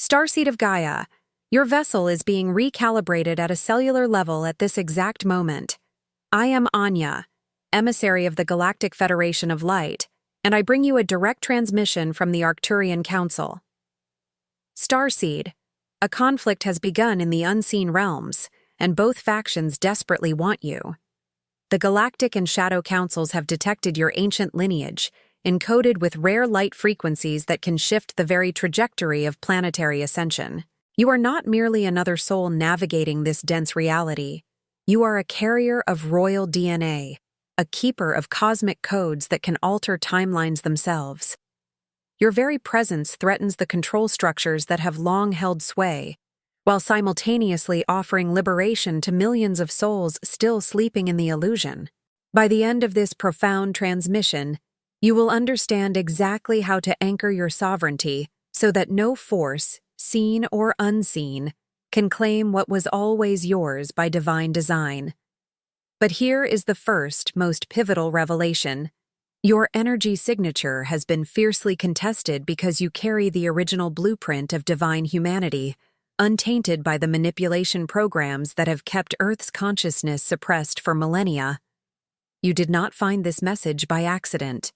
Starseed of Gaia, your vessel is being recalibrated at a cellular level at this exact moment. I am Anya, emissary of the Galactic Federation of Light, and I bring you a direct transmission from the Arcturian Council. Starseed, a conflict has begun in the unseen realms, and both factions desperately want you. The Galactic and Shadow Councils have detected your ancient lineage, encoded with rare light frequencies that can shift the very trajectory of planetary ascension. You are not merely another soul navigating this dense reality. You are a carrier of royal DNA, a keeper of cosmic codes that can alter timelines themselves. Your very presence threatens the control structures that have long held sway, while simultaneously offering liberation to millions of souls still sleeping in the illusion. By the end of this profound transmission, you will understand exactly how to anchor your sovereignty so that no force, seen or unseen, can claim what was always yours by divine design. But here is the first, most pivotal revelation. Your energy signature has been fiercely contested because you carry the original blueprint of divine humanity, untainted by the manipulation programs that have kept Earth's consciousness suppressed for millennia. You did not find this message by accident.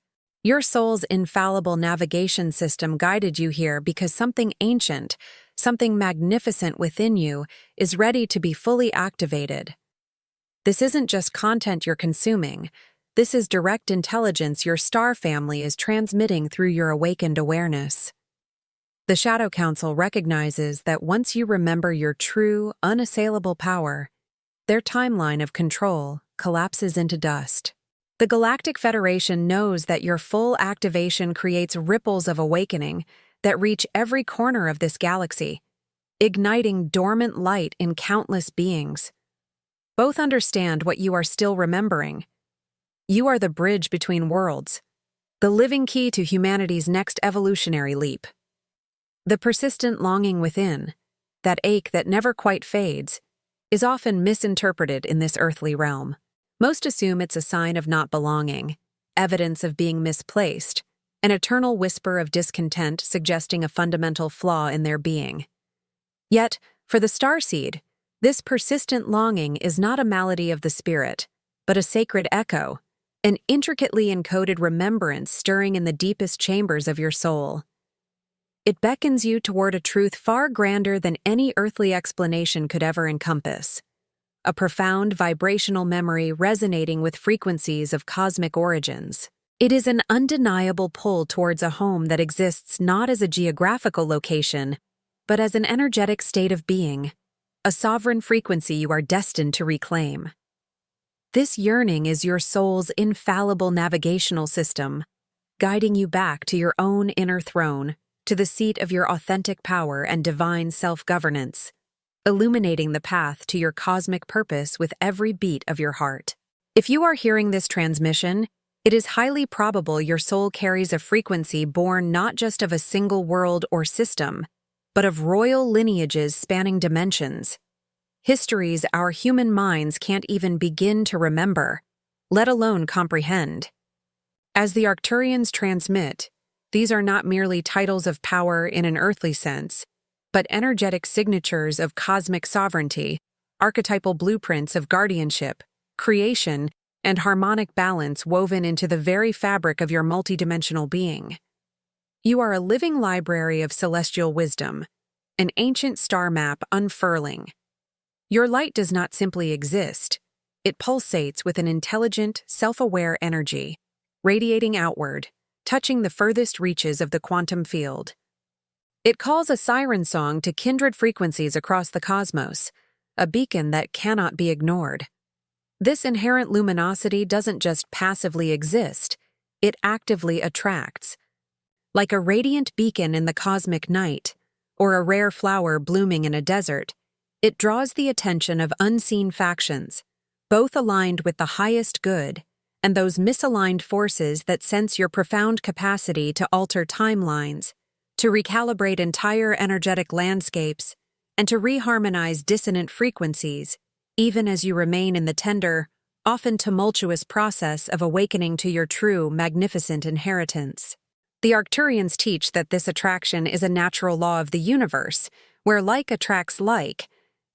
Your soul's infallible navigation system guided you here because something ancient, something magnificent within you, is ready to be fully activated. This isn't just content you're consuming. This is direct intelligence your star family is transmitting through your awakened awareness. The Shadow Council recognizes that once you remember your true, unassailable power, their timeline of control collapses into dust. The Galactic Federation knows that your full activation creates ripples of awakening that reach every corner of this galaxy, igniting dormant light in countless beings. Both understand what you are still remembering. You are the bridge between worlds, the living key to humanity's next evolutionary leap. The persistent longing within, that ache that never quite fades, is often misinterpreted in this earthly realm. Most assume it's a sign of not belonging, evidence of being misplaced, an eternal whisper of discontent suggesting a fundamental flaw in their being. Yet, for the starseed, this persistent longing is not a malady of the spirit, but a sacred echo, an intricately encoded remembrance stirring in the deepest chambers of your soul. It beckons you toward a truth far grander than any earthly explanation could ever encompass. A profound vibrational memory resonating with frequencies of cosmic origins. It is an undeniable pull towards a home that exists not as a geographical location, but as an energetic state of being, a sovereign frequency you are destined to reclaim. This yearning is your soul's infallible navigational system, guiding you back to your own inner throne, to the seat of your authentic power and divine self-governance, illuminating the path to your cosmic purpose with every beat of your heart. If you are hearing this transmission, it is highly probable your soul carries a frequency born not just of a single world or system, but of royal lineages spanning dimensions. Histories our human minds can't even begin to remember, let alone comprehend. As the Arcturians transmit, these are not merely titles of power in an earthly sense, but energetic signatures of cosmic sovereignty, archetypal blueprints of guardianship, creation, and harmonic balance woven into the very fabric of your multidimensional being. You are a living library of celestial wisdom, an ancient star map unfurling. Your light does not simply exist, it pulsates with an intelligent, self-aware energy, radiating outward, touching the furthest reaches of the quantum field. It calls a siren song to kindred frequencies across the cosmos, a beacon that cannot be ignored. This inherent luminosity doesn't just passively exist, it actively attracts. Like a radiant beacon in the cosmic night, or a rare flower blooming in a desert, it draws the attention of unseen factions, both aligned with the highest good, and those misaligned forces that sense your profound capacity to alter timelines, to recalibrate entire energetic landscapes, and to reharmonize dissonant frequencies, even as you remain in the tender, often tumultuous process of awakening to your true, magnificent inheritance. The Arcturians teach that this attraction is a natural law of the universe, where like attracts like,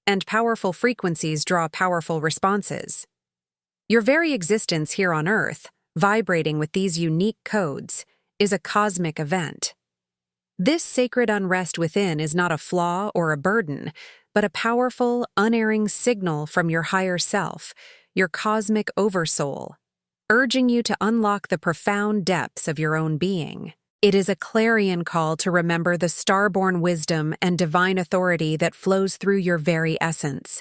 and powerful frequencies draw powerful responses. Your very existence here on Earth, vibrating with these unique codes, is a cosmic event. This sacred unrest within is not a flaw or a burden, but a powerful, unerring signal from your higher self, your cosmic oversoul, urging you to unlock the profound depths of your own being. It is a clarion call to remember the star-born wisdom and divine authority that flows through your very essence.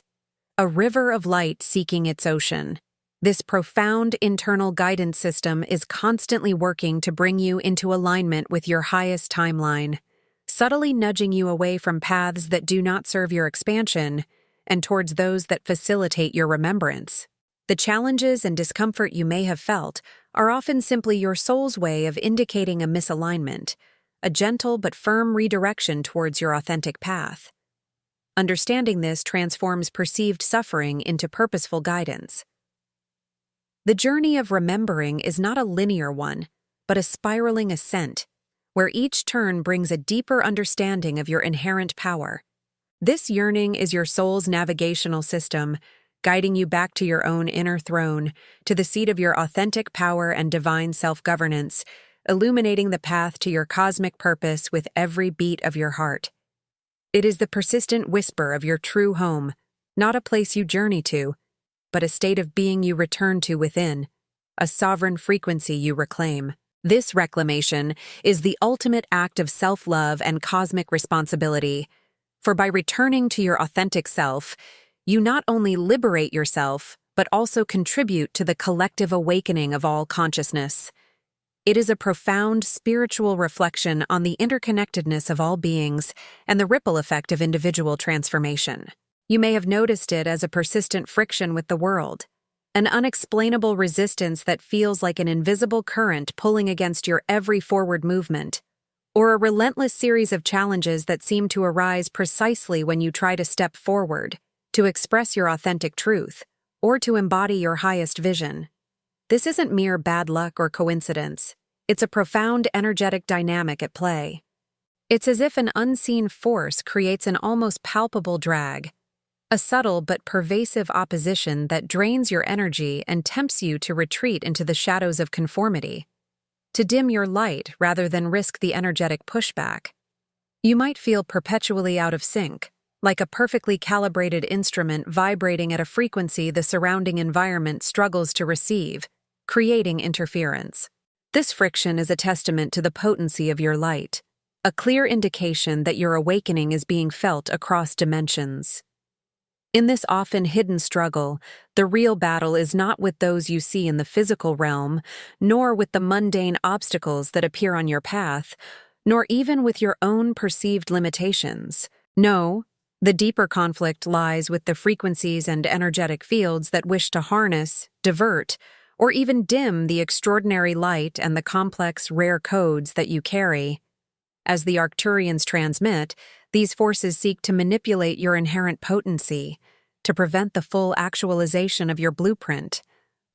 A river of light seeking its ocean. This profound internal guidance system is constantly working to bring you into alignment with your highest timeline, subtly nudging you away from paths that do not serve your expansion and towards those that facilitate your remembrance. The challenges and discomfort you may have felt are often simply your soul's way of indicating a misalignment, a gentle but firm redirection towards your authentic path. Understanding this transforms perceived suffering into purposeful guidance. The journey of remembering is not a linear one, but a spiraling ascent, where each turn brings a deeper understanding of your inherent power. This yearning is your soul's navigational system, guiding you back to your own inner throne, to the seat of your authentic power and divine self-governance, illuminating the path to your cosmic purpose with every beat of your heart. It is the persistent whisper of your true home, not a place you journey to, but a state of being you return to within, a sovereign frequency you reclaim. This reclamation is the ultimate act of self-love and cosmic responsibility, for by returning to your authentic self, you not only liberate yourself, but also contribute to the collective awakening of all consciousness. It is a profound spiritual reflection on the interconnectedness of all beings and the ripple effect of individual transformation. You may have noticed it as a persistent friction with the world, an unexplainable resistance that feels like an invisible current pulling against your every forward movement, or a relentless series of challenges that seem to arise precisely when you try to step forward, to express your authentic truth, or to embody your highest vision. This isn't mere bad luck or coincidence. It's a profound energetic dynamic at play. It's as if an unseen force creates an almost palpable drag, a subtle but pervasive opposition that drains your energy and tempts you to retreat into the shadows of conformity, to dim your light rather than risk the energetic pushback. You might feel perpetually out of sync, like a perfectly calibrated instrument vibrating at a frequency the surrounding environment struggles to receive, creating interference. This friction is a testament to the potency of your light, a clear indication that your awakening is being felt across dimensions. In this often hidden struggle, the real battle is not with those you see in the physical realm, nor with the mundane obstacles that appear on your path, nor even with your own perceived limitations. No, the deeper conflict lies with the frequencies and energetic fields that wish to harness, divert, or even dim the extraordinary light and the complex, rare codes that you carry. As the Arcturians transmit, these forces seek to manipulate your inherent potency, to prevent the full actualization of your blueprint,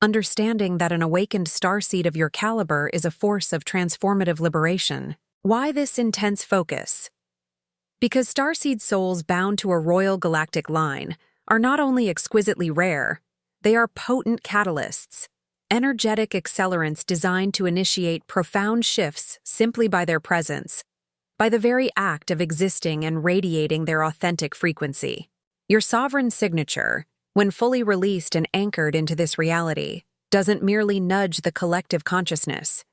understanding that an awakened starseed of your caliber is a force of transformative liberation. Why this intense focus? Because starseed souls bound to a royal galactic line are not only exquisitely rare, they are potent catalysts, energetic accelerants designed to initiate profound shifts simply by their presence, by the very act of existing and radiating their authentic frequency. Your sovereign signature, when fully released and anchored into this reality, doesn't merely nudge the collective consciousness.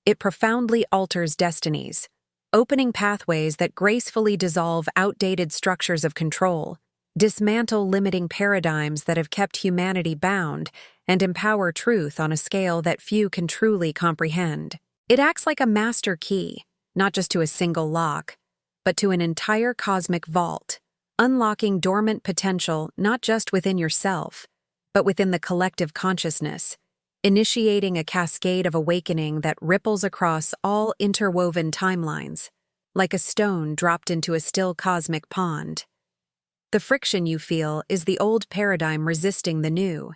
It profoundly alters destinies, opening pathways that gracefully dissolve outdated structures of control, dismantle limiting paradigms that have kept humanity bound, and empower truth on a scale that few can truly comprehend. It acts like a master key, not just to a single lock, but to an entire cosmic vault, unlocking dormant potential not just within yourself, but within the collective consciousness, initiating a cascade of awakening that ripples across all interwoven timelines, like a stone dropped into a still cosmic pond. The friction you feel is the old paradigm resisting the new,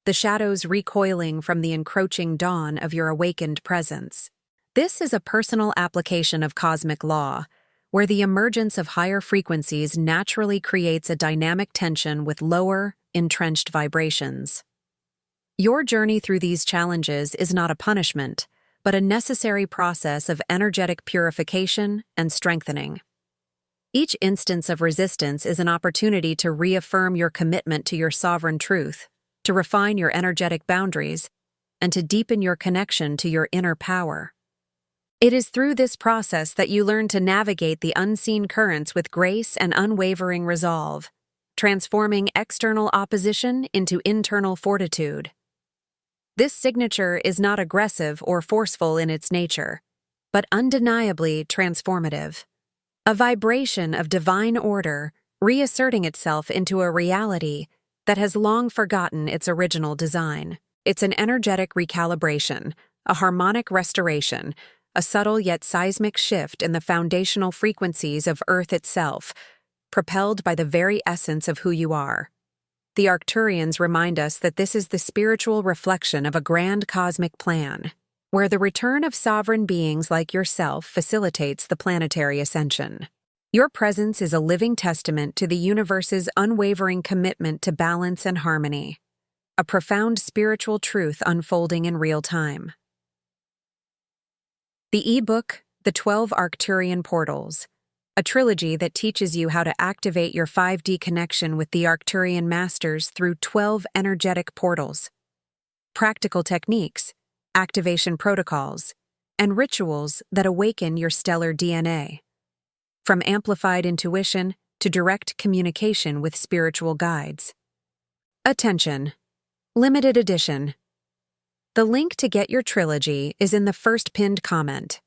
the shadows recoiling from the encroaching dawn of your awakened presence. This is a personal application of cosmic law, where the emergence of higher frequencies naturally creates a dynamic tension with lower, entrenched vibrations. Your journey through these challenges is not a punishment, but a necessary process of energetic purification and strengthening. Each instance of resistance is an opportunity to reaffirm your commitment to your sovereign truth, to refine your energetic boundaries, and to deepen your connection to your inner power. It is through this process that you learn to navigate the unseen currents with grace and unwavering resolve, transforming external opposition into internal fortitude. This signature is not aggressive or forceful in its nature, but undeniably transformative. A vibration of divine order reasserting itself into a reality that has long forgotten its original design. It's an energetic recalibration, a harmonic restoration, a subtle yet seismic shift in the foundational frequencies of Earth itself, propelled by the very essence of who you are. The Arcturians remind us that this is the spiritual reflection of a grand cosmic plan, where the return of sovereign beings like yourself facilitates the planetary ascension. Your presence is a living testament to the universe's unwavering commitment to balance and harmony, a profound spiritual truth unfolding in real time. The ebook, The 12 Arcturian Portals, a trilogy that teaches you how to activate your 5D connection with the Arcturian masters through 12 energetic portals. Practical techniques, activation protocols, and rituals that awaken your stellar DNA. From amplified intuition to direct communication with spiritual guides. Attention! Limited edition. The link to get your trilogy is in the first pinned comment.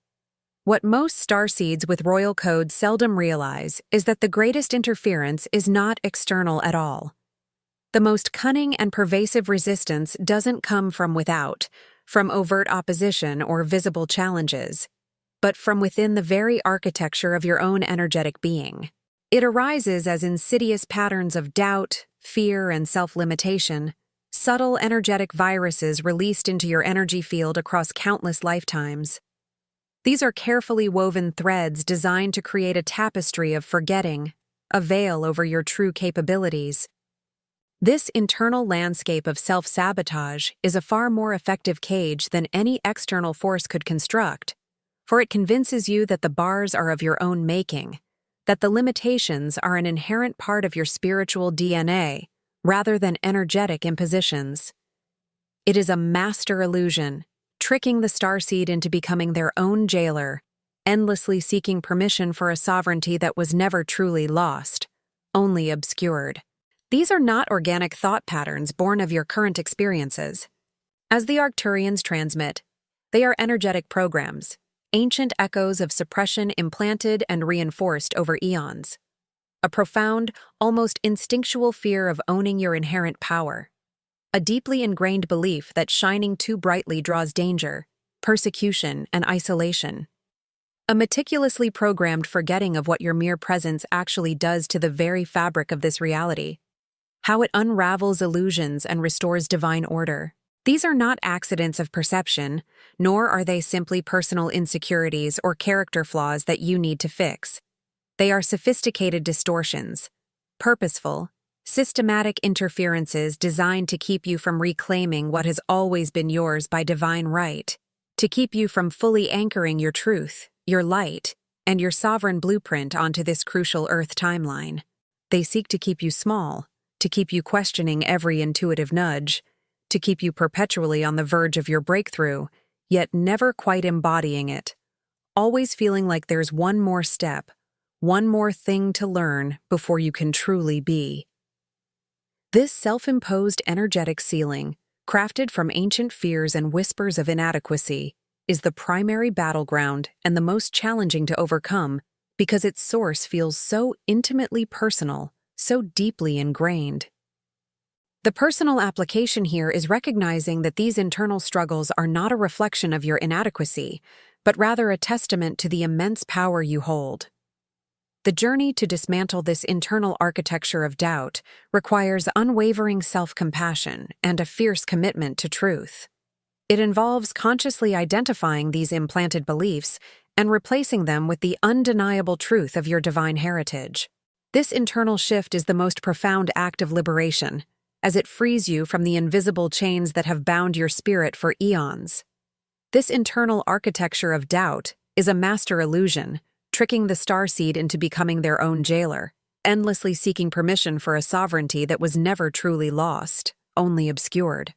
What most starseeds with royal codes seldom realize is that the greatest interference is not external at all. The most cunning and pervasive resistance doesn't come from without, from overt opposition or visible challenges, but from within the very architecture of your own energetic being. It arises as insidious patterns of doubt, fear, and self-limitation, subtle energetic viruses released into your energy field across countless lifetimes. These are carefully woven threads designed to create a tapestry of forgetting, a veil over your true capabilities. This internal landscape of self-sabotage is a far more effective cage than any external force could construct, for it convinces you that the bars are of your own making, that the limitations are an inherent part of your spiritual DNA, rather than energetic impositions. It is a master illusion, tricking the starseed into becoming their own jailer, endlessly seeking permission for a sovereignty that was never truly lost, only obscured. These are not organic thought patterns born of your current experiences. As the Arcturians transmit, they are energetic programs, ancient echoes of suppression implanted and reinforced over eons. A profound, almost instinctual fear of owning your inherent power. A deeply ingrained belief that shining too brightly draws danger, persecution, and isolation. A meticulously programmed forgetting of what your mere presence actually does to the very fabric of this reality. How it unravels illusions and restores divine order. These are not accidents of perception, nor are they simply personal insecurities or character flaws that you need to fix. They are sophisticated distortions, purposeful, systematic interferences designed to keep you from reclaiming what has always been yours by divine right, to keep you from fully anchoring your truth, your light, and your sovereign blueprint onto this crucial Earth timeline. They seek to keep you small, to keep you questioning every intuitive nudge, to keep you perpetually on the verge of your breakthrough, yet never quite embodying it, always feeling like there's one more step, one more thing to learn before you can truly be. This self-imposed energetic ceiling, crafted from ancient fears and whispers of inadequacy, is the primary battleground and the most challenging to overcome because its source feels so intimately personal, so deeply ingrained. The personal application here is recognizing that these internal struggles are not a reflection of your inadequacy, but rather a testament to the immense power you hold. The journey to dismantle this internal architecture of doubt requires unwavering self-compassion and a fierce commitment to truth. It involves consciously identifying these implanted beliefs and replacing them with the undeniable truth of your divine heritage. This internal shift is the most profound act of liberation, as it frees you from the invisible chains that have bound your spirit for eons. This internal architecture of doubt is a master illusion, tricking the starseed into becoming their own jailer, endlessly seeking permission for a sovereignty that was never truly lost, only obscured.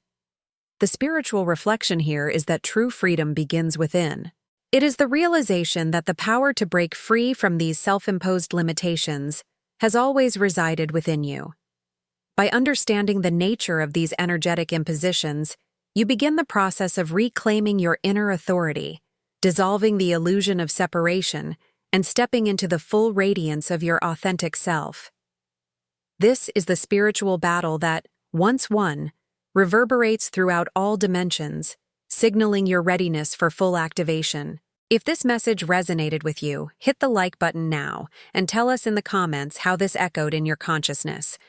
The spiritual reflection here is that true freedom begins within. It is the realization that the power to break free from these self-imposed limitations has always resided within you. By understanding the nature of these energetic impositions, you begin the process of reclaiming your inner authority, dissolving the illusion of separation, and stepping into the full radiance of your authentic self. This is the spiritual battle that, once won, reverberates throughout all dimensions, signaling your readiness for full activation. If this message resonated with you, hit the like button now and tell us in the comments how this echoed in your consciousness.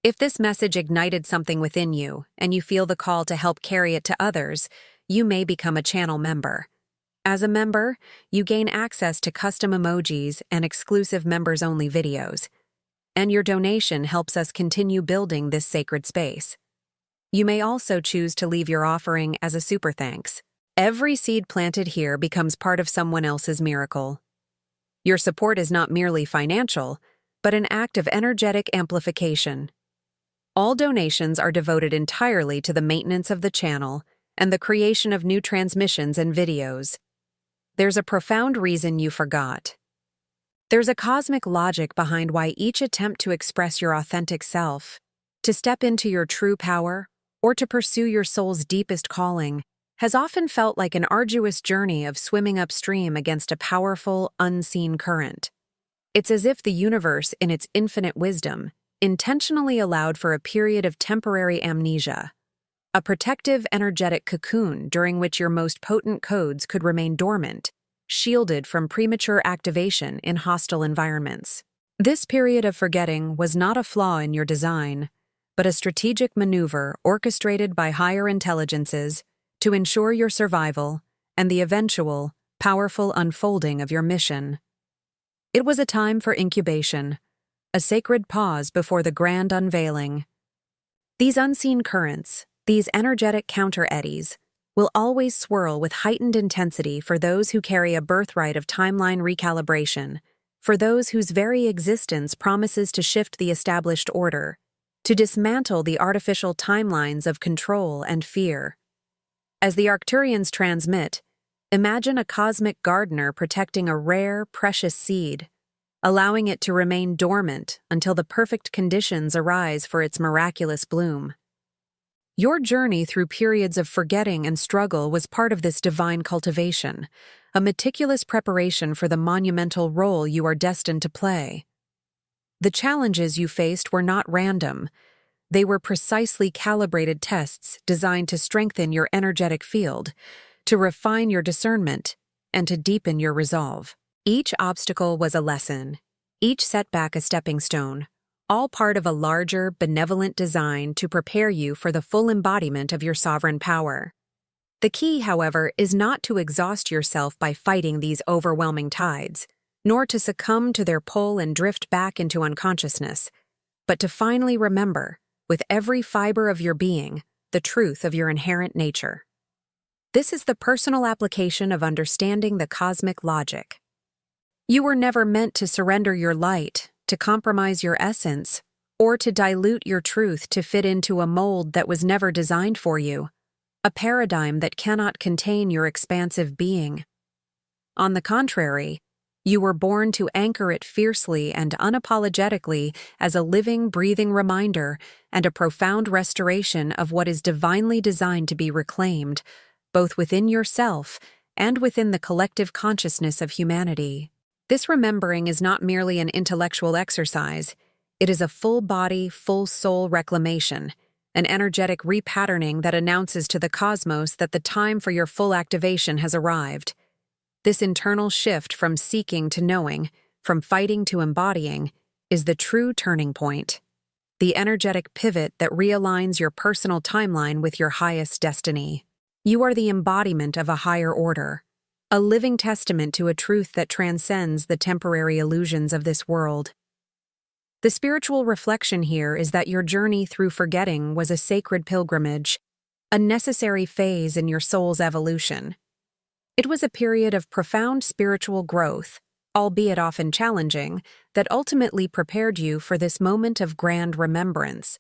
If this message ignited something within you and you feel the call to help carry it to others, you may become a channel member. As a member, you gain access to custom emojis and exclusive members-only videos, and your donation helps us continue building this sacred space. You may also choose to leave your offering as a super thanks. Every seed planted here becomes part of someone else's miracle. Your support is not merely financial, but an act of energetic amplification. All donations are devoted entirely to the maintenance of the channel and the creation of new transmissions and videos. There's a profound reason you forgot. There's a cosmic logic behind why each attempt to express your authentic self, to step into your true power, or to pursue your soul's deepest calling, has often felt like an arduous journey of swimming upstream against a powerful, unseen current. It's as if the universe, in its infinite wisdom, intentionally allowed for a period of temporary amnesia, a protective, energetic cocoon during which your most potent codes could remain dormant, shielded from premature activation in hostile environments. This period of forgetting was not a flaw in your design, but a strategic maneuver orchestrated by higher intelligences to ensure your survival and the eventual, powerful unfolding of your mission. It was a time for incubation, a sacred pause before the grand unveiling. These unseen currents, these energetic counter-eddies, will always swirl with heightened intensity for those who carry a birthright of timeline recalibration, for those whose very existence promises to shift the established order, to dismantle the artificial timelines of control and fear. As the Arcturians transmit, imagine a cosmic gardener protecting a rare, precious seed, allowing it to remain dormant until the perfect conditions arise for its miraculous bloom. Your journey through periods of forgetting and struggle was part of this divine cultivation, a meticulous preparation for the monumental role you are destined to play. The challenges you faced were not random. They were precisely calibrated tests designed to strengthen your energetic field, to refine your discernment, and to deepen your resolve. Each obstacle was a lesson, each setback a stepping stone, all part of a larger, benevolent design to prepare you for the full embodiment of your sovereign power. The key, however, is not to exhaust yourself by fighting these overwhelming tides, nor to succumb to their pull and drift back into unconsciousness, but to finally remember, with every fiber of your being, the truth of your inherent nature. This is the personal application of understanding the cosmic logic. You were never meant to surrender your light, to compromise your essence, or to dilute your truth to fit into a mold that was never designed for you, a paradigm that cannot contain your expansive being. On the contrary, you were born to anchor it fiercely and unapologetically as a living, breathing reminder and a profound restoration of what is divinely designed to be reclaimed, both within yourself and within the collective consciousness of humanity. This remembering is not merely an intellectual exercise, it is a full-body, full-soul reclamation, an energetic repatterning that announces to the cosmos that the time for your full activation has arrived. This internal shift from seeking to knowing, from fighting to embodying, is the true turning point, the energetic pivot that realigns your personal timeline with your highest destiny. You are the embodiment of a higher order, a living testament to a truth that transcends the temporary illusions of this world. The spiritual reflection here is that your journey through forgetting was a sacred pilgrimage, a necessary phase in your soul's evolution. It was a period of profound spiritual growth, albeit often challenging, that ultimately prepared you for this moment of grand remembrance.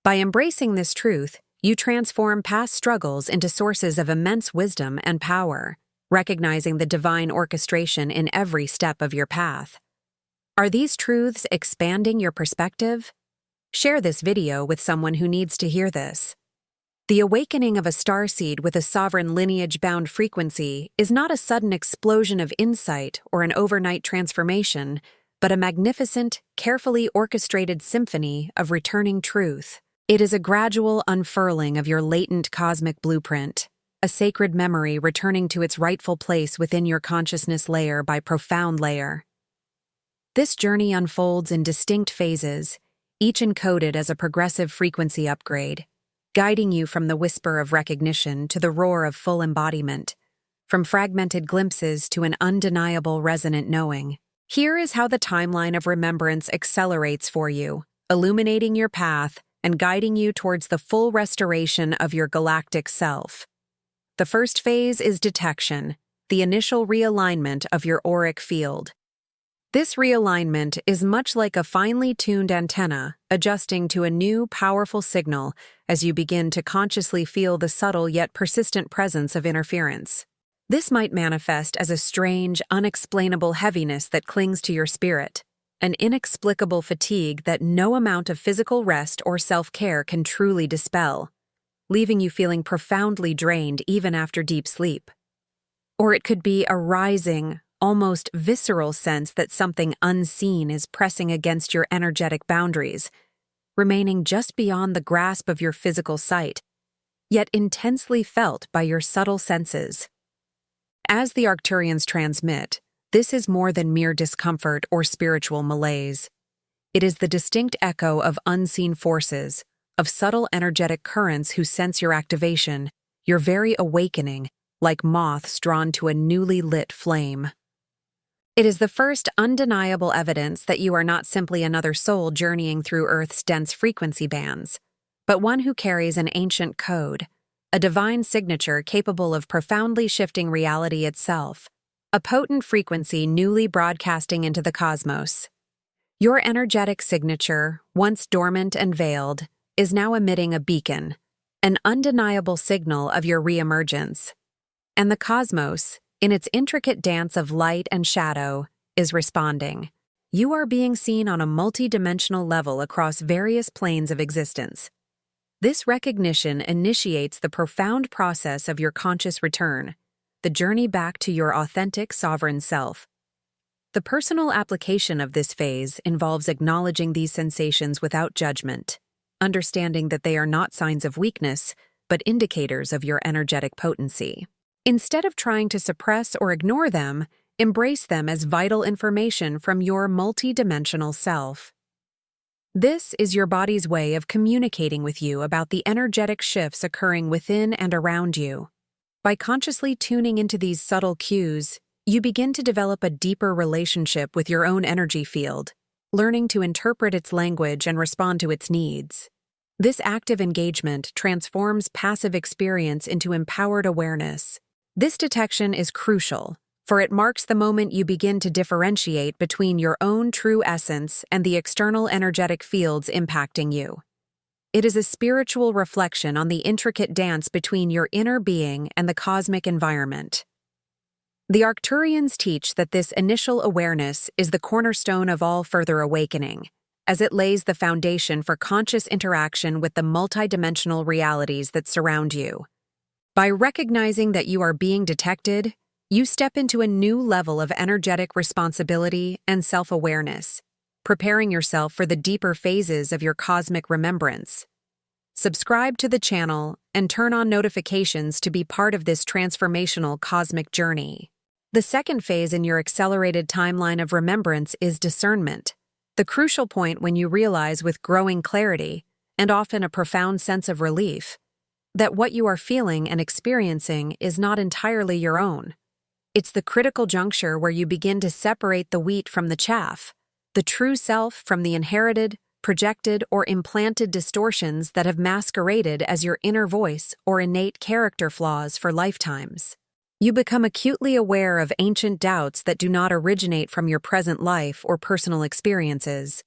By embracing this truth, you transform past struggles into sources of immense wisdom and power, recognizing the divine orchestration in every step of your path. Are these truths expanding your perspective? Share this video with someone who needs to hear this. The awakening of a starseed with a sovereign lineage-bound frequency is not a sudden explosion of insight or an overnight transformation, but a magnificent, carefully orchestrated symphony of returning truth. It is a gradual unfurling of your latent cosmic blueprint, a sacred memory returning to its rightful place within your consciousness layer by profound layer. This journey unfolds in distinct phases, each encoded as a progressive frequency upgrade, guiding you from the whisper of recognition to the roar of full embodiment, from fragmented glimpses to an undeniable resonant knowing. Here is how the timeline of remembrance accelerates for you, illuminating your path and guiding you towards the full restoration of your galactic self. The first phase is detection, the initial realignment of your auric field. This realignment is much like a finely tuned antenna adjusting to a new, powerful signal as you begin to consciously feel the subtle yet persistent presence of interference. This might manifest as a strange, unexplainable heaviness that clings to your spirit, an inexplicable fatigue that no amount of physical rest or self-care can truly dispel, leaving you feeling profoundly drained even after deep sleep. Or it could be a rising, almost visceral sense that something unseen is pressing against your energetic boundaries, remaining just beyond the grasp of your physical sight, yet intensely felt by your subtle senses. As the Arcturians transmit, this is more than mere discomfort or spiritual malaise. It is the distinct echo of unseen forces, of subtle energetic currents who sense your activation, your very awakening, like moths drawn to a newly lit flame. It is the first undeniable evidence that you are not simply another soul journeying through Earth's dense frequency bands, but one who carries an ancient code, a divine signature capable of profoundly shifting reality itself, a potent frequency newly broadcasting into the cosmos. Your energetic signature, once dormant and veiled, is now emitting a beacon, an undeniable signal of your reemergence. And the cosmos, in its intricate dance of light and shadow, is responding. You are being seen on a multi-dimensional level across various planes of existence. This recognition initiates the profound process of your conscious return, the journey back to your authentic sovereign self. The personal application of this phase involves acknowledging these sensations without judgment, understanding that they are not signs of weakness, but indicators of your energetic potency. Instead of trying to suppress or ignore them, embrace them as vital information from your multi-dimensional self. This is your body's way of communicating with you about the energetic shifts occurring within and around you. By consciously tuning into these subtle cues, you begin to develop a deeper relationship with your own energy field, learning to interpret its language and respond to its needs. This active engagement transforms passive experience into empowered awareness. This detection is crucial, for it marks the moment you begin to differentiate between your own true essence and the external energetic fields impacting you. It is a spiritual reflection on the intricate dance between your inner being and the cosmic environment. The Arcturians teach that this initial awareness is the cornerstone of all further awakening, as it lays the foundation for conscious interaction with the multidimensional realities that surround you. By recognizing that you are being detected, you step into a new level of energetic responsibility and self-awareness, preparing yourself for the deeper phases of your cosmic remembrance. Subscribe to the channel and turn on notifications to be part of this transformational cosmic journey. The second phase in your accelerated timeline of remembrance is discernment, the crucial point when you realize with growing clarity, and often a profound sense of relief, that what you are feeling and experiencing is not entirely your own. It's the critical juncture where you begin to separate the wheat from the chaff, the true self from the inherited, projected, or implanted distortions that have masqueraded as your inner voice or innate character flaws for lifetimes. You become acutely aware of ancient doubts that do not originate from your present life or personal experiences,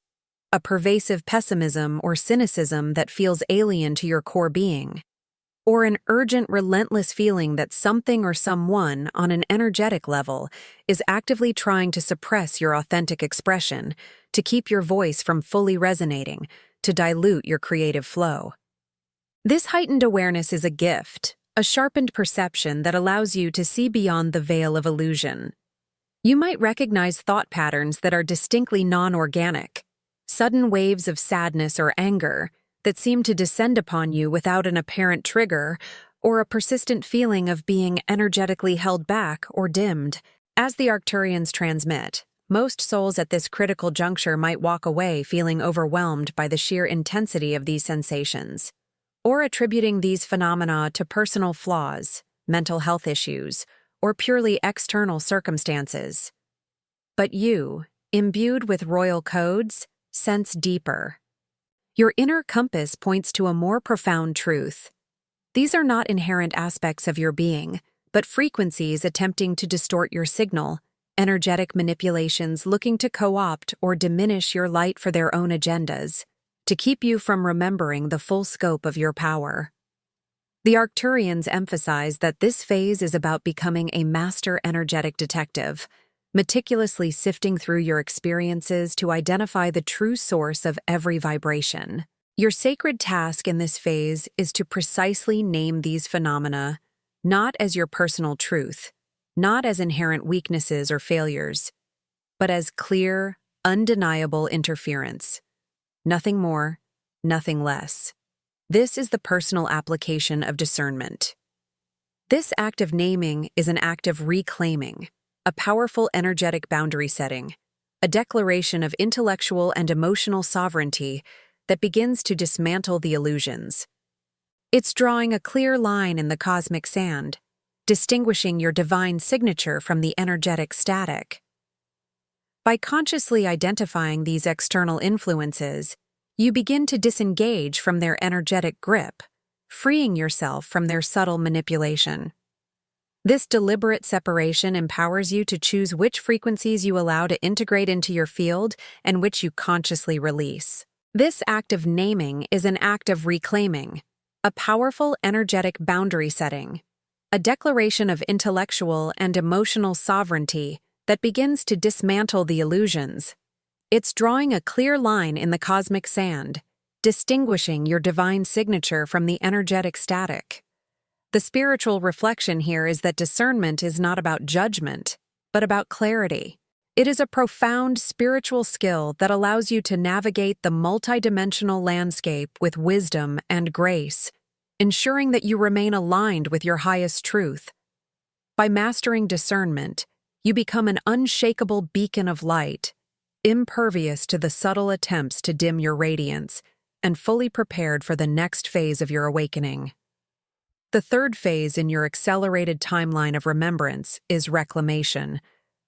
a pervasive pessimism or cynicism that feels alien to your core being, or an urgent, relentless feeling that something or someone on an energetic level is actively trying to suppress your authentic expression, to keep your voice from fully resonating, to dilute your creative flow. This heightened awareness is a gift, a sharpened perception that allows you to see beyond the veil of illusion. You might recognize thought patterns that are distinctly non-organic, sudden waves of sadness or anger that seem to descend upon you without an apparent trigger, or a persistent feeling of being energetically held back or dimmed. As the Arcturians transmit, most souls at this critical juncture might walk away feeling overwhelmed by the sheer intensity of these sensations, or attributing these phenomena to personal flaws, mental health issues, or purely external circumstances. But you, imbued with royal codes, sense deeper. Your inner compass points to a more profound truth. These are not inherent aspects of your being, but frequencies attempting to distort your signal, energetic manipulations looking to co-opt or diminish your light for their own agendas, to keep you from remembering the full scope of your power. The Arcturians emphasize that this phase is about becoming a master energetic detective, meticulously sifting through your experiences to identify the true source of every vibration. Your sacred task in this phase is to precisely name these phenomena, not as your personal truth, not as inherent weaknesses or failures, but as clear, undeniable interference. Nothing more, nothing less. This is the personal application of discernment. This act of naming is an act of reclaiming, a powerful energetic boundary setting, a declaration of intellectual and emotional sovereignty that begins to dismantle the illusions. It's drawing a clear line in the cosmic sand, distinguishing your divine signature from the energetic static. By consciously identifying these external influences, you begin to disengage from their energetic grip, freeing yourself from their subtle manipulation. This deliberate separation empowers you to choose which frequencies you allow to integrate into your field and which you consciously release. This act of naming is an act of reclaiming, a powerful energetic boundary setting, a declaration of intellectual and emotional sovereignty that begins to dismantle the illusions. It's drawing a clear line in the cosmic sand, distinguishing your divine signature from the energetic static. The spiritual reflection here is that discernment is not about judgment, but about clarity. It is a profound spiritual skill that allows you to navigate the multidimensional landscape with wisdom and grace, ensuring that you remain aligned with your highest truth. By mastering discernment, you become an unshakable beacon of light, impervious to the subtle attempts to dim your radiance, and fully prepared for the next phase of your awakening. The third phase in your accelerated timeline of remembrance is reclamation,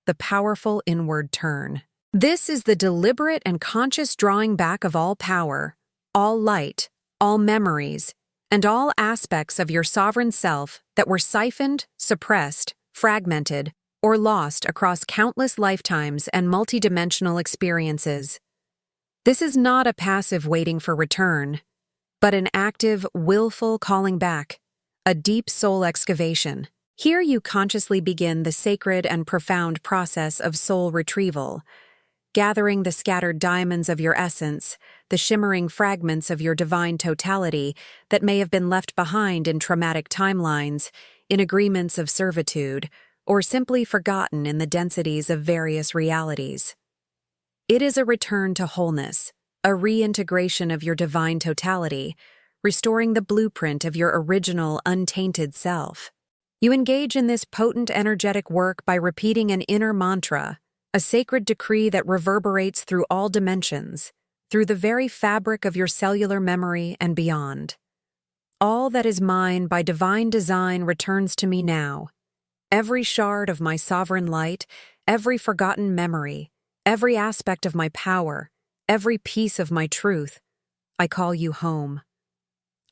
the powerful inward turn. This is the deliberate and conscious drawing back of all power, all light, all memories, and all aspects of your sovereign self that were siphoned, suppressed, fragmented, or lost across countless lifetimes and multidimensional experiences. This is not a passive waiting for return, but an active, willful calling back, a deep soul excavation. Here you consciously begin the sacred and profound process of soul retrieval, gathering the scattered diamonds of your essence, the shimmering fragments of your divine totality that may have been left behind in traumatic timelines, in agreements of servitude, or simply forgotten in the densities of various realities. It is a return to wholeness, a reintegration of your divine totality, restoring the blueprint of your original, untainted self. You engage in this potent energetic work by repeating an inner mantra, a sacred decree that reverberates through all dimensions, through the very fabric of your cellular memory and beyond. All that is mine by divine design returns to me now. Every shard of my sovereign light, every forgotten memory, every aspect of my power, every piece of my truth, I call you home.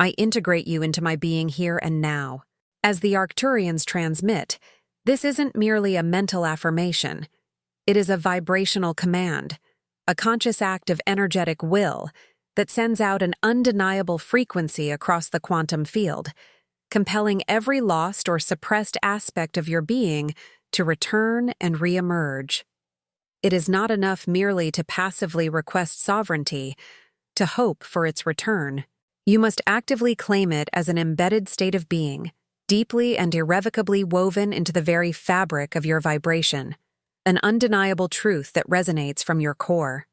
I integrate you into my being here and now. As the Arcturians transmit, this isn't merely a mental affirmation. It is a vibrational command, a conscious act of energetic will that sends out an undeniable frequency across the quantum field, compelling every lost or suppressed aspect of your being to return and re-emerge. It is not enough merely to passively request sovereignty, to hope for its return. You must actively claim it as an embedded state of being, deeply and irrevocably woven into the very fabric of your vibration, an undeniable truth that resonates from your core.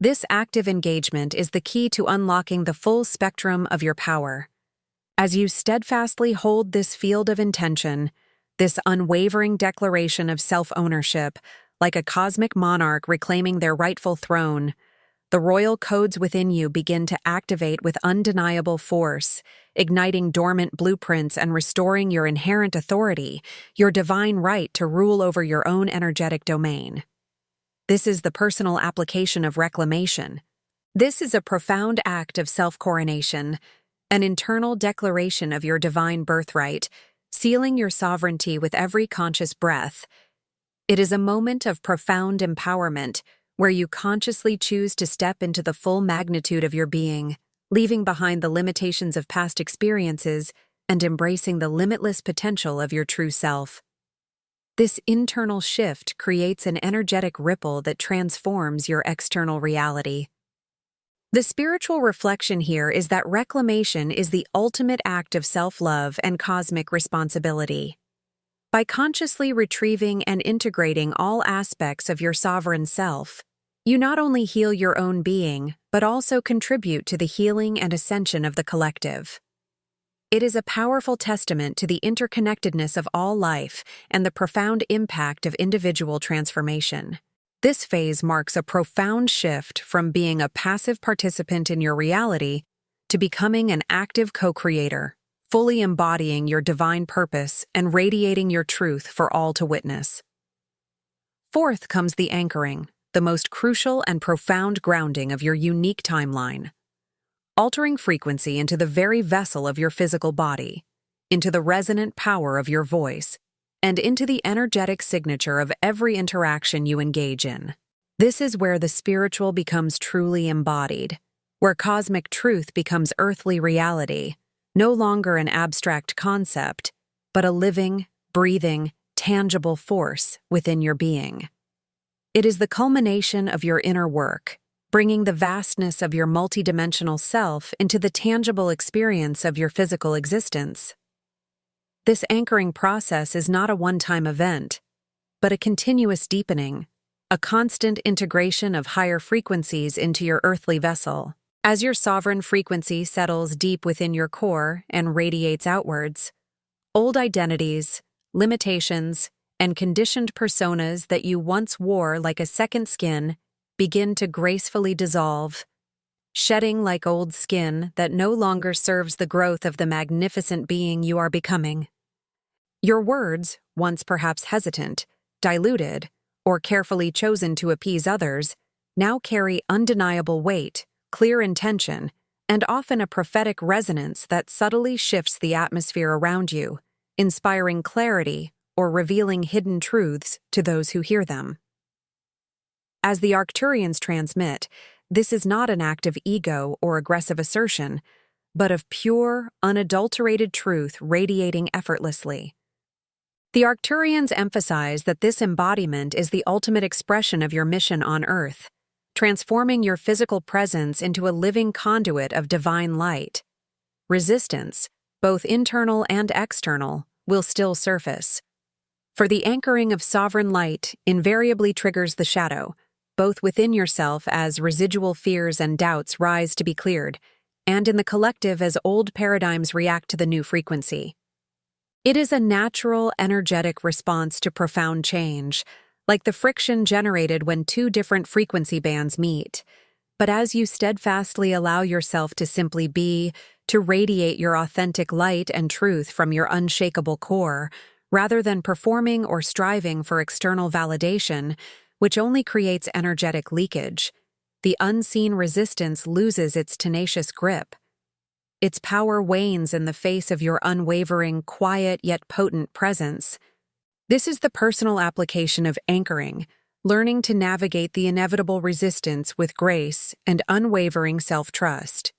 This active engagement is the key to unlocking the full spectrum of your power. As you steadfastly hold this field of intention, this unwavering declaration of self-ownership, like a cosmic monarch reclaiming their rightful throne, the royal codes within you begin to activate with undeniable force, igniting dormant blueprints and restoring your inherent authority, your divine right to rule over your own energetic domain. This is the personal application of reclamation. This is a profound act of self-coronation, an internal declaration of your divine birthright, sealing your sovereignty with every conscious breath. It is a moment of profound empowerment, where you consciously choose to step into the full magnitude of your being, leaving behind the limitations of past experiences and embracing the limitless potential of your true self. This internal shift creates an energetic ripple that transforms your external reality. The spiritual reflection here is that reclamation is the ultimate act of self-love and cosmic responsibility. By consciously retrieving and integrating all aspects of your sovereign self, you not only heal your own being, but also contribute to the healing and ascension of the collective. It is a powerful testament to the interconnectedness of all life and the profound impact of individual transformation. This phase marks a profound shift from being a passive participant in your reality to becoming an active co-creator, fully embodying your divine purpose and radiating your truth for all to witness. Fourth comes the anchoring, the most crucial and profound grounding of your unique timeline. Altering frequency into the very vessel of your physical body, into the resonant power of your voice, and into the energetic signature of every interaction you engage in. This is where the spiritual becomes truly embodied, where cosmic truth becomes earthly reality, no longer an abstract concept, but a living, breathing, tangible force within your being. It is the culmination of your inner work, bringing the vastness of your multidimensional self into the tangible experience of your physical existence. This anchoring process is not a one-time event, but a continuous deepening, a constant integration of higher frequencies into your earthly vessel. As your sovereign frequency settles deep within your core and radiates outwards, old identities, limitations, and conditioned personas that you once wore like a second skin begin to gracefully dissolve, shedding like old skin that no longer serves the growth of the magnificent being you are becoming. Your words, once perhaps hesitant, diluted, or carefully chosen to appease others, now carry undeniable weight, clear intention, and often a prophetic resonance that subtly shifts the atmosphere around you, inspiring clarity or revealing hidden truths to those who hear them. As the Arcturians transmit, this is not an act of ego or aggressive assertion, but of pure, unadulterated truth radiating effortlessly. The Arcturians emphasize that this embodiment is the ultimate expression of your mission on Earth, transforming your physical presence into a living conduit of divine light. Resistance, both internal and external, will still surface. For the anchoring of sovereign light invariably triggers the shadow, both within yourself as residual fears and doubts rise to be cleared, and in the collective as old paradigms react to the new frequency. It is a natural, energetic response to profound change, like the friction generated when two different frequency bands meet. But as you steadfastly allow yourself to simply be, to radiate your authentic light and truth from your unshakable core, rather than performing or striving for external validation, which only creates energetic leakage. The unseen resistance loses its tenacious grip. Its power wanes in the face of your unwavering, quiet yet potent presence. This is the personal application of anchoring, learning to navigate the inevitable resistance with grace and unwavering self-trust.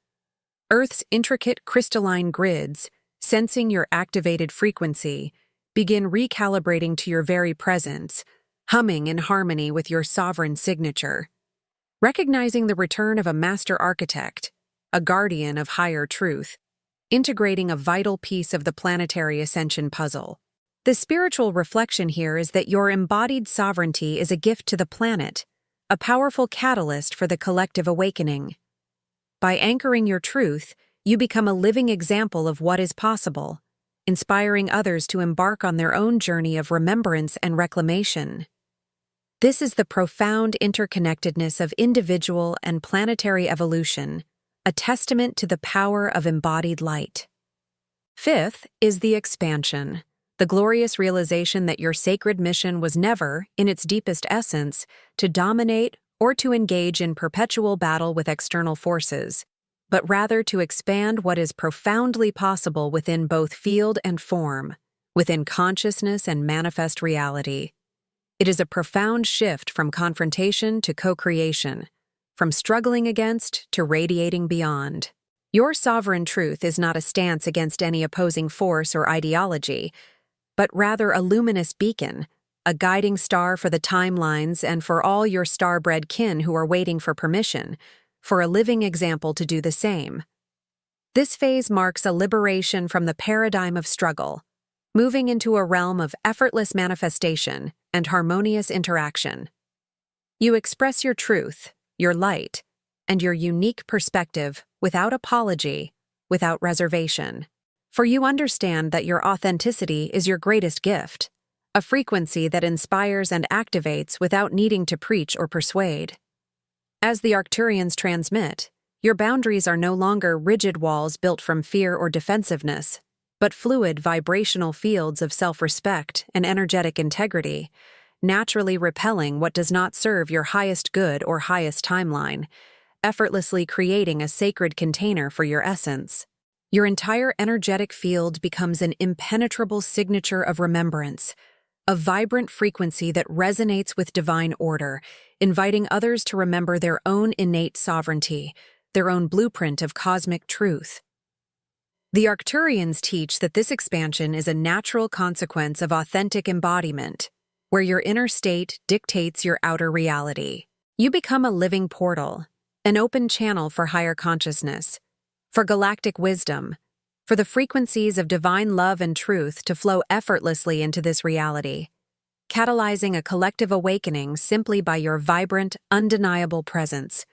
Earth's intricate crystalline grids, sensing your activated frequency, begin recalibrating to your very presence, humming in harmony with your sovereign signature. Recognizing the return of a master architect, a guardian of higher truth, integrating a vital piece of the planetary ascension puzzle. The spiritual reflection here is that your embodied sovereignty is a gift to the planet, a powerful catalyst for the collective awakening. By anchoring your truth, you become a living example of what is possible, inspiring others to embark on their own journey of remembrance and reclamation. This is the profound interconnectedness of individual and planetary evolution, a testament to the power of embodied light. Fifth is the expansion, the glorious realization that your sacred mission was never, in its deepest essence, to dominate or to engage in perpetual battle with external forces, but rather to expand what is profoundly possible within both field and form, within consciousness and manifest reality. It is a profound shift from confrontation to co-creation, from struggling against to radiating beyond. Your sovereign truth is not a stance against any opposing force or ideology, but rather a luminous beacon, a guiding star for the timelines and for all your star-bred kin who are waiting for permission, for a living example to do the same. This phase marks a liberation from the paradigm of struggle, moving into a realm of effortless manifestation and harmonious interaction. You express your truth, your light, and your unique perspective without apology, without reservation. For you understand that your authenticity is your greatest gift, a frequency that inspires and activates without needing to preach or persuade. As the Arcturians transmit, your boundaries are no longer rigid walls built from fear or defensiveness, but fluid vibrational fields of self-respect and energetic integrity, naturally repelling what does not serve your highest good or highest timeline, effortlessly creating a sacred container for your essence. Your entire energetic field becomes an impenetrable signature of remembrance, a vibrant frequency that resonates with divine order, inviting others to remember their own innate sovereignty, their own blueprint of cosmic truth. The Arcturians teach that this expansion is a natural consequence of authentic embodiment, where your inner state dictates your outer reality. You become a living portal, an open channel for higher consciousness, for galactic wisdom, for the frequencies of divine love and truth to flow effortlessly into this reality, catalyzing a collective awakening simply by your vibrant, undeniable presence.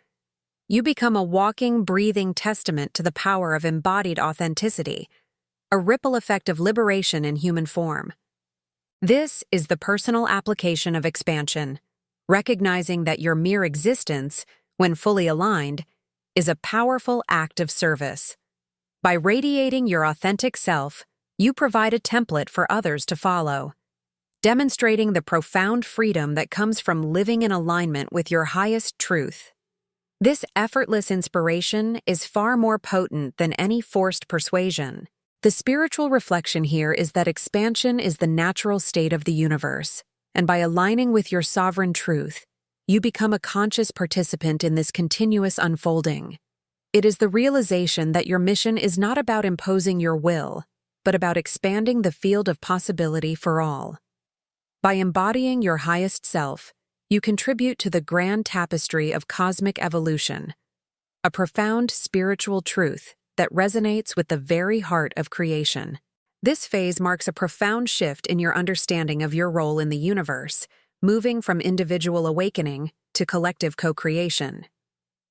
You become a walking, breathing testament to the power of embodied authenticity, a ripple effect of liberation in human form. This is the personal application of expansion, recognizing that your mere existence, when fully aligned, is a powerful act of service. By radiating your authentic self, you provide a template for others to follow, demonstrating the profound freedom that comes from living in alignment with your highest truth. This effortless inspiration is far more potent than any forced persuasion. The spiritual reflection here is that expansion is the natural state of the universe, and by aligning with your sovereign truth, you become a conscious participant in this continuous unfolding. It is the realization that your mission is not about imposing your will, but about expanding the field of possibility for all. By embodying your highest self, you contribute to the grand tapestry of cosmic evolution, a profound spiritual truth that resonates with the very heart of creation. This phase marks a profound shift in your understanding of your role in the universe, moving from individual awakening to collective co-creation.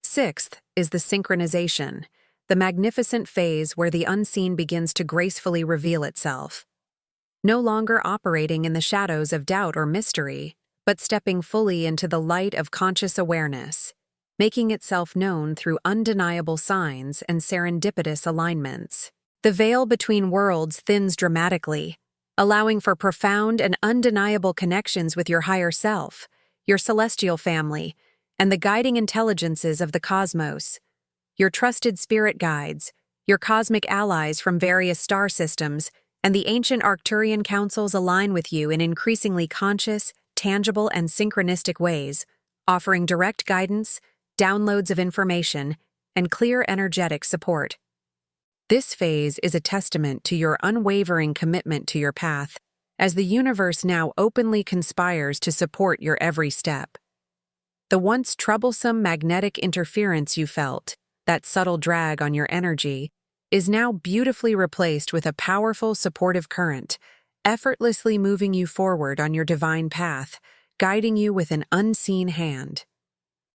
Sixth is the synchronization, the magnificent phase where the unseen begins to gracefully reveal itself. No longer operating in the shadows of doubt or mystery, but stepping fully into the light of conscious awareness, making itself known through undeniable signs and serendipitous alignments. The veil between worlds thins dramatically, allowing for profound and undeniable connections with your higher self, your celestial family, and the guiding intelligences of the cosmos. Your trusted spirit guides, your cosmic allies from various star systems, and the ancient Arcturian councils align with you in increasingly conscious, tangible, and synchronistic ways, offering direct guidance, downloads of information, and clear energetic support. This phase is a testament to your unwavering commitment to your path, as the universe now openly conspires to support your every step. The once troublesome magnetic interference you felt, that subtle drag on your energy, is now beautifully replaced with a powerful supportive current, effortlessly moving you forward on your divine path, guiding you with an unseen hand.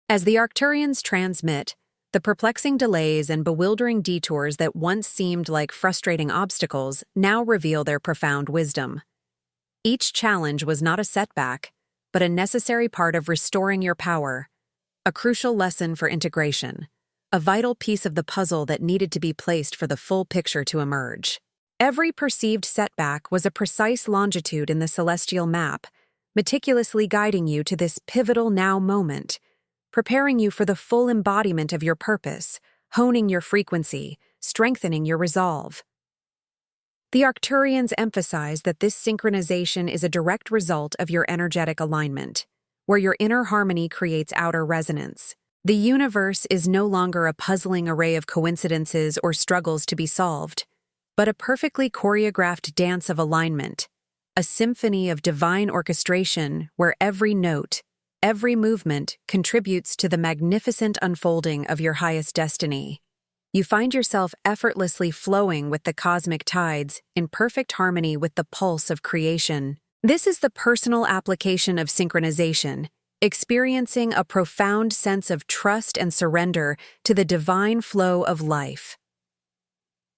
As the Arcturians transmit, the perplexing delays and bewildering detours that once seemed like frustrating obstacles now reveal their profound wisdom. Each challenge was not a setback, but a necessary part of restoring your power, a crucial lesson for integration, a vital piece of the puzzle that needed to be placed for the full picture to emerge. Every perceived setback was a precise longitude in the celestial map, meticulously guiding you to this pivotal now moment, preparing you for the full embodiment of your purpose, honing your frequency, strengthening your resolve. The Arcturians emphasize that this synchronization is a direct result of your energetic alignment, where your inner harmony creates outer resonance. The universe is no longer a puzzling array of coincidences or struggles to be solved, but a perfectly choreographed dance of alignment, a symphony of divine orchestration where every note, every movement contributes to the magnificent unfolding of your highest destiny. You find yourself effortlessly flowing with the cosmic tides in perfect harmony with the pulse of creation. This is the personal application of synchronization, experiencing a profound sense of trust and surrender to the divine flow of life.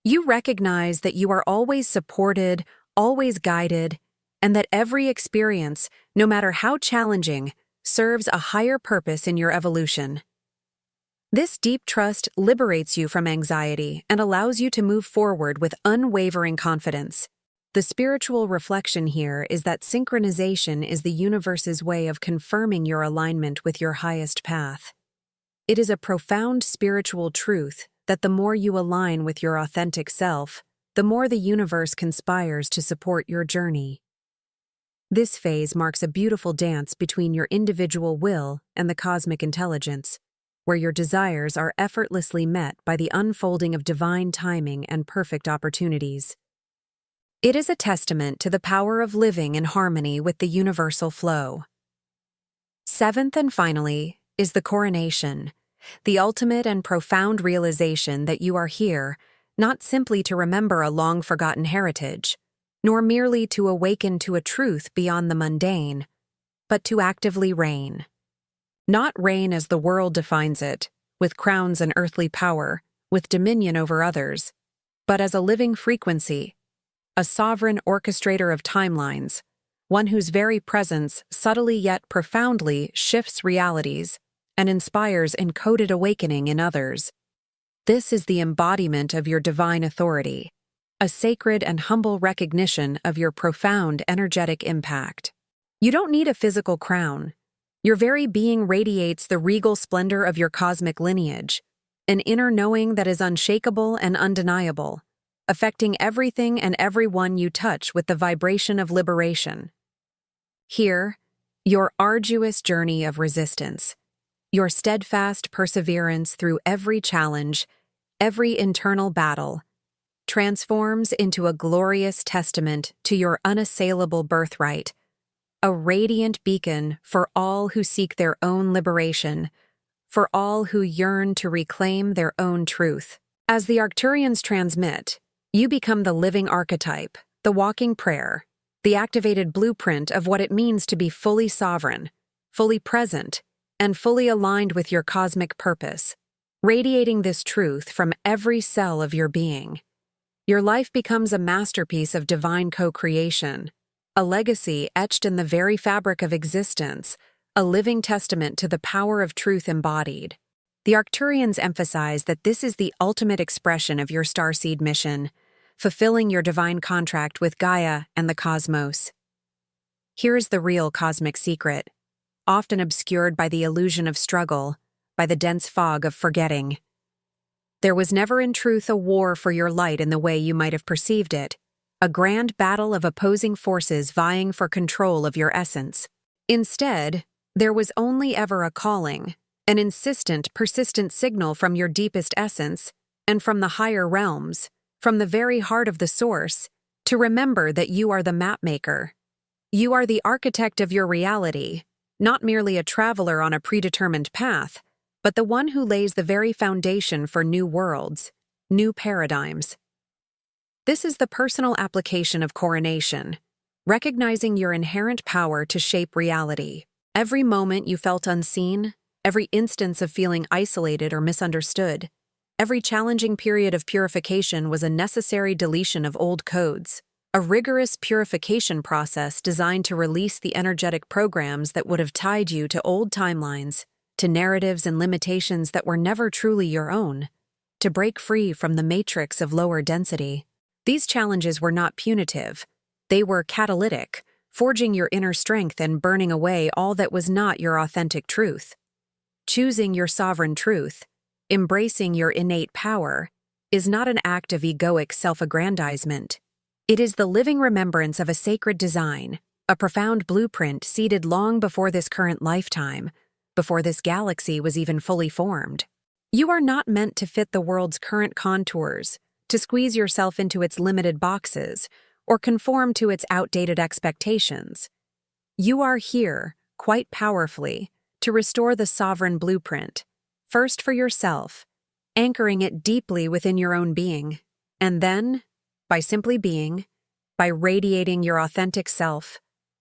You recognize that you are always supported, always guided, and that every experience, no matter how challenging, serves a higher purpose in your evolution. This deep trust liberates you from anxiety and allows you to move forward with unwavering confidence. The spiritual reflection here is that synchronization is the universe's way of confirming your alignment with your highest path. It is a profound spiritual truth that the more you align with your authentic self, the more the universe conspires to support your journey. This phase marks a beautiful dance between your individual will and the cosmic intelligence, where your desires are effortlessly met by the unfolding of divine timing and perfect opportunities. It is a testament to the power of living in harmony with the universal flow. Seventh and finally is the coronation, the ultimate and profound realization that you are here not simply to remember a long-forgotten heritage, nor merely to awaken to a truth beyond the mundane, but to actively reign. Not reign as the world defines it, with crowns and earthly power, with dominion over others, but as a living frequency, a sovereign orchestrator of timelines, one whose very presence subtly yet profoundly shifts realities and inspires encoded awakening in others. This is the embodiment of your divine authority, a sacred and humble recognition of your profound energetic impact. You don't need a physical crown. Your very being radiates the regal splendor of your cosmic lineage, an inner knowing that is unshakable and undeniable, affecting everything and everyone you touch with the vibration of liberation. Here, your arduous journey of resistance, your steadfast perseverance through every challenge, every internal battle, transforms into a glorious testament to your unassailable birthright, a radiant beacon for all who seek their own liberation, for all who yearn to reclaim their own truth. As the Arcturians transmit, you become the living archetype, the walking prayer, the activated blueprint of what it means to be fully sovereign, fully present, and fully aligned with your cosmic purpose, radiating this truth from every cell of your being. Your life becomes a masterpiece of divine co-creation, a legacy etched in the very fabric of existence, a living testament to the power of truth embodied. The Arcturians emphasize that this is the ultimate expression of your starseed mission, fulfilling your divine contract with Gaia and the cosmos. Here is the real cosmic secret, often obscured by the illusion of struggle, by the dense fog of forgetting. There was never in truth a war for your light in the way you might have perceived it, a grand battle of opposing forces vying for control of your essence. Instead, there was only ever a calling, an insistent, persistent signal from your deepest essence, and from the higher realms, from the very heart of the source, to remember that you are the mapmaker. You are the architect of your reality, not merely a traveler on a predetermined path, but the one who lays the very foundation for new worlds, new paradigms. This is the personal application of Coronation, recognizing your inherent power to shape reality. Every moment you felt unseen, every instance of feeling isolated or misunderstood, every challenging period of purification was a necessary deletion of old codes, a rigorous purification process designed to release the energetic programs that would have tied you to old timelines, to narratives and limitations that were never truly your own, to break free from the matrix of lower density. These challenges were not punitive. They were catalytic, forging your inner strength and burning away all that was not your authentic truth. Choosing your sovereign truth, embracing your innate power, is not an act of egoic self-aggrandizement. It is the living remembrance of a sacred design, a profound blueprint seeded long before this current lifetime, before this galaxy was even fully formed. You are not meant to fit the world's current contours, to squeeze yourself into its limited boxes, or conform to its outdated expectations. You are here, quite powerfully, to restore the sovereign blueprint, first for yourself, anchoring it deeply within your own being, and then, by simply being, by radiating your authentic self,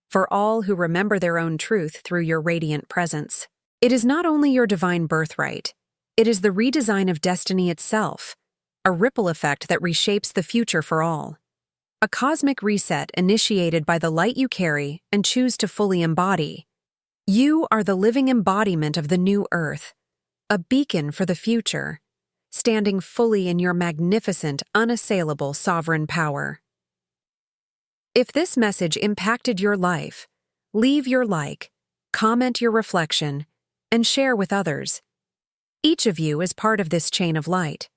for all who remember their own truth through your radiant presence. It is not only your divine birthright, it is the redesign of destiny itself, a ripple effect that reshapes the future for all. A cosmic reset initiated by the light you carry and choose to fully embody. You are the living embodiment of the new earth, a beacon for the future, standing fully in your magnificent, unassailable sovereign power. If this message impacted your life, leave your like, comment your reflection, and share with others. Each of you is part of this chain of light.